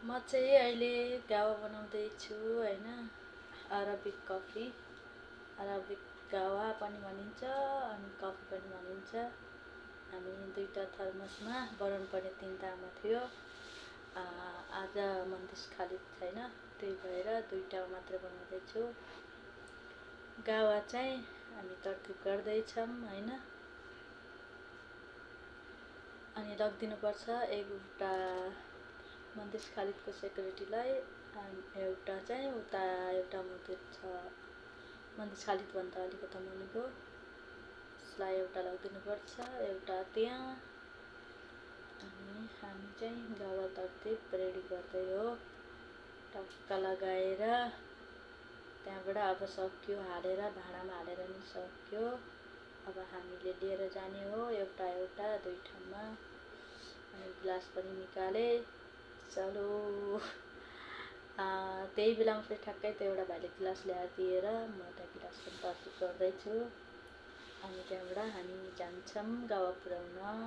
म चाहिँ अहिले गावा बनाउँदैछु हैन। अरबिक कफी, अरबिक गावा पनि भनिन्छ अनि कफी पनि भनिन्छ। हामी दुईटा थर्मसमा बनाउनु पर्ने तीनटामा थियो। आज मन्दिस खाली छैन, त्यही भएर दुईटा मात्र बनाउँदैछु। गावा चाहिँ हामी तरतिब गर्दैछौँ हैन। अनि लगिदिनुपर्छ एउटा मन्दिस खालिदको सेक्युरिटीलाई, एउटा चाहिँ उता एउटा मन्दिर छ मन्दिस खालिदभन्दा अलिकति मुनिको, त्यसलाई एउटा लगिदिनुपर्छ, एउटा त्यहाँ। अनि हामी चाहिँ गावा तरतिब रेडी गर्दै हो, टक्क लगाएर त्यहाँबाट अब सक्यो हालेर, भाँडामा हालेर नि सक्यो। अब हामीले लिएर जाने हो एउटा एउटा दुई ठाउँमा। अनि ग्लास पनि निकाले, चलो। त्यही बेलामा फेरि ठ्याक्कै त्यो एउटा भाइले गिलास ल्याएर दिएर म त्यहाँ गिलास पनि तरतिब गर्दैछु। अनि त्यहाँबाट हामी जान्छौँ गावा पुर्याउन।